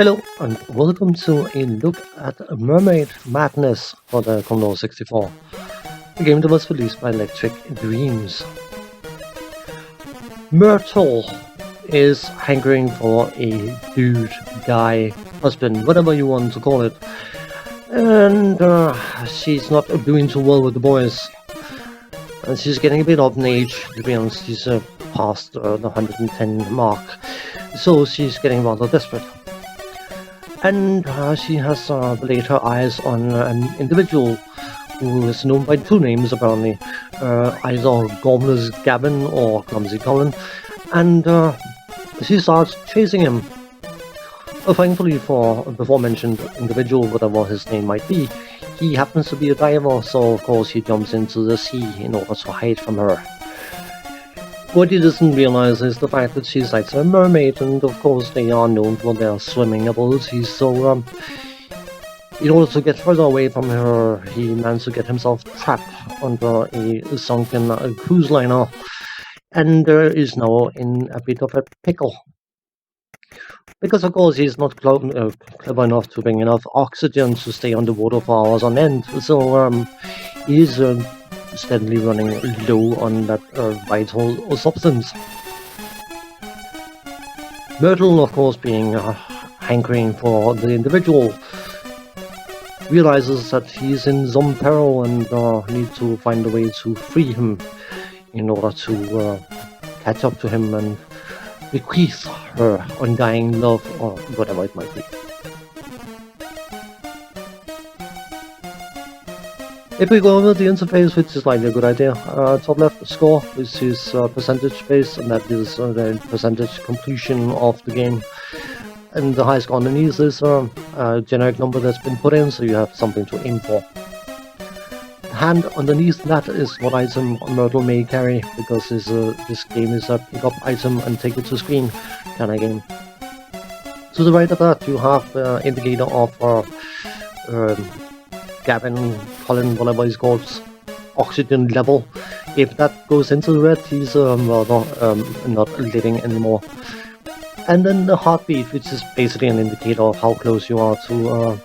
Hello and welcome to a look at Mermaid Madness for the Commodore 64, a game that was released by Electric Dreams. Myrtle is hankering for a dude, guy, husband, whatever you want to call it, and she's not doing too well with the boys. And she's getting a bit up in age, to be honest. She's past the 110 mark, so she's getting rather desperate. And she has laid her eyes on an individual who is known by two names apparently, either Gormless Gavin or Clumsy Colin, and she starts chasing him. Thankfully for the before-mentioned individual, whatever his name might be, he happens to be a diver, so of course he jumps into the sea in order to hide from her. What he doesn't realize is the fact that she's like a mermaid, and of course they are known for their swimming abilities, so in order to get further away from her, he managed to get himself trapped under a sunken cruise liner, and is now in a bit of a pickle. Because of course he's not clever enough to bring enough oxygen to stay underwater for hours on end, so he's steadily running low on that vital substance. Myrtle, of course, being hankering for the individual, realizes that he's in some peril and needs to find a way to free him in order to catch up to him and bequeath her undying love, or whatever it might be. If we go over the interface, which is likely a good idea, top left score, which is percentage based, and that is the percentage completion of the game. And the highest score underneath is a generic number that's been put in, so you have something to aim for. The hand underneath that is what item Myrtle may carry, because this game is a pick up item and take it to screen kind of game. To the right of that, you have the indicator of Gavin, Colin, whatever he's called, oxygen level. If that goes into the red, he's rather not living anymore. And then the heartbeat, which is basically an indicator of how close you are to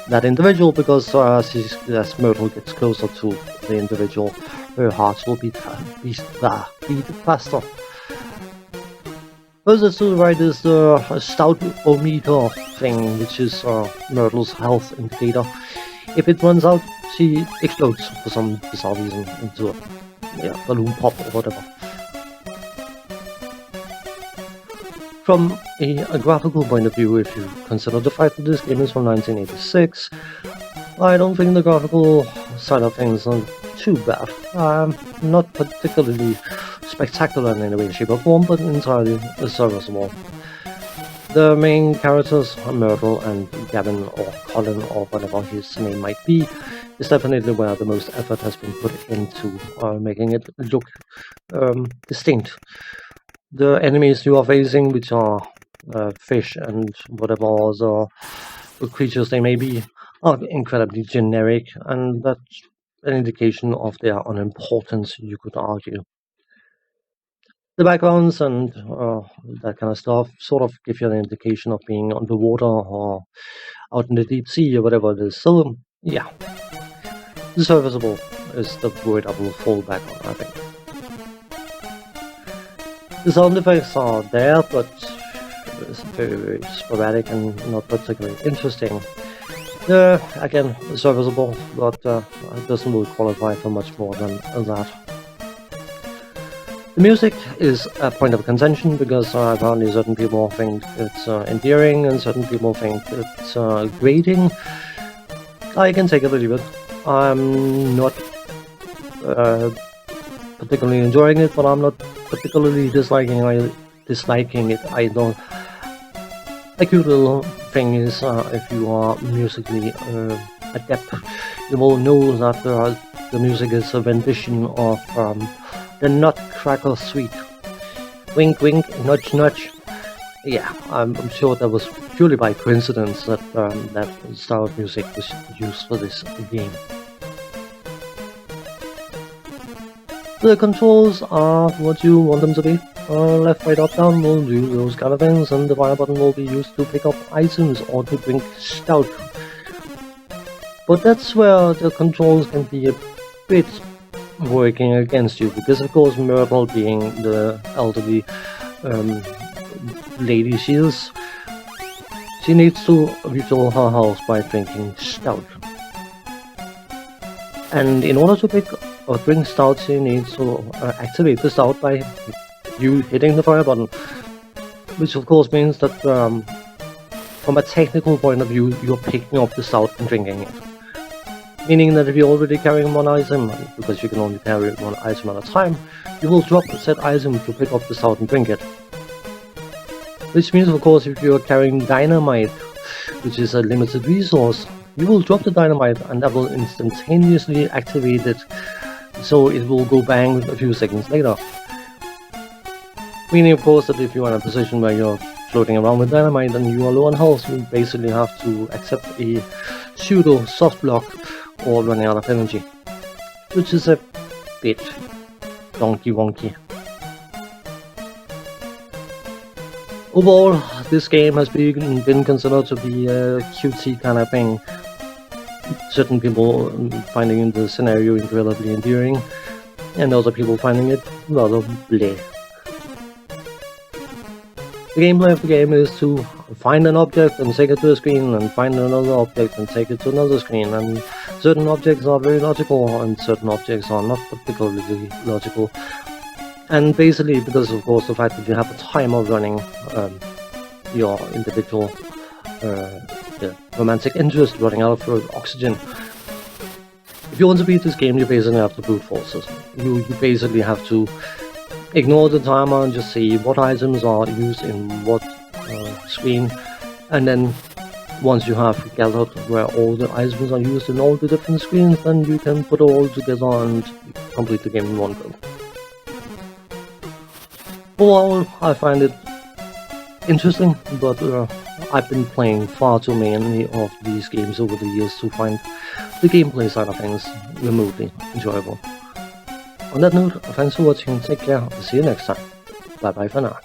that individual, because as Myrtle gets closer to the individual, her heart will beat faster. Further to the right is the stoutometer thing, which is Myrtle's health indicator. If it runs out, she explodes for some bizarre reason into a balloon pop or whatever. From a graphical point of view, if you consider the fact that this game is from 1986, I don't think the graphical side of things are too bad. Not particularly spectacular in any way, shape or form, but entirely serviceable. The main characters, Myrtle and Gavin or Colin or whatever his name might be, is definitely where the most effort has been put into making it look distinct. The enemies you are facing, which are fish and whatever other creatures they may be, are incredibly generic, and that's an indication of their unimportance, you could argue. The backgrounds and that kind of stuff sort of give you an indication of being underwater or out in the deep sea or whatever it is. So, yeah, serviceable is the word I will fall back on, I think. The sound effects are there, but it's very, very sporadic and not particularly interesting. Again, serviceable, but it doesn't really qualify for much more than that. The music is a point of contention, because apparently certain people think it's endearing and certain people think it's grating. I can take it or leave it. I'm not particularly enjoying it, but I'm not particularly disliking it either. A cute little thing is, if you are musically adept, you will know that the music is a rendition of the Nutcracker Suite. Wink wink, nudge nudge. Yeah, I'm sure that was purely by coincidence that that style of music was used for this game. The controls are what you want them to be. Left, right, up, down will do those kind of things, and the fire button will be used to pick up items or to drink stout. But that's where the controls can be a bit working against you, because of course Myrtle, being the elderly lady she is, she needs to refill her health by drinking stout. And in order to pick or drink stout, she needs to activate the stout by you hitting the fire button, which of course means that from a technical point of view, you're picking up the stout and drinking it. Meaning that if you're already carrying one item, because you can only carry one item at a time, you will drop said item to pick up the stout and drink it. Which means, of course, if you're carrying dynamite, which is a limited resource, you will drop the dynamite and that will instantaneously activate it, so it will go bang a few seconds later. Meaning, of course, that if you're in a position where you're floating around with dynamite and you are low on health, you basically have to accept a pseudo soft block or running out of energy, which is a bit donkey wonky. Overall, this game has been considered to be a cutesy kind of thing. Certain people finding the scenario incredibly endearing, and other people finding it rather bleh. The gameplay of the game is to find an object and take it to a screen, and find another object and take it to another screen, and certain objects are very logical and certain objects are not particularly logical. And basically, because of course the fact that you have a timer running your individual romantic interest running out of oxygen. If you want to beat this game, you basically have to brute force it. You basically have to ignore the timer and just see what items are used in what screen, and then once you have gathered where all the items are used in all the different screens, then you can put it all together and complete the game in one go. Overall, I find it interesting, but I've been playing far too many of these games over the years to find the gameplay side of things remotely enjoyable. On that note, thanks for watching, take care, see you next time, bye bye for now.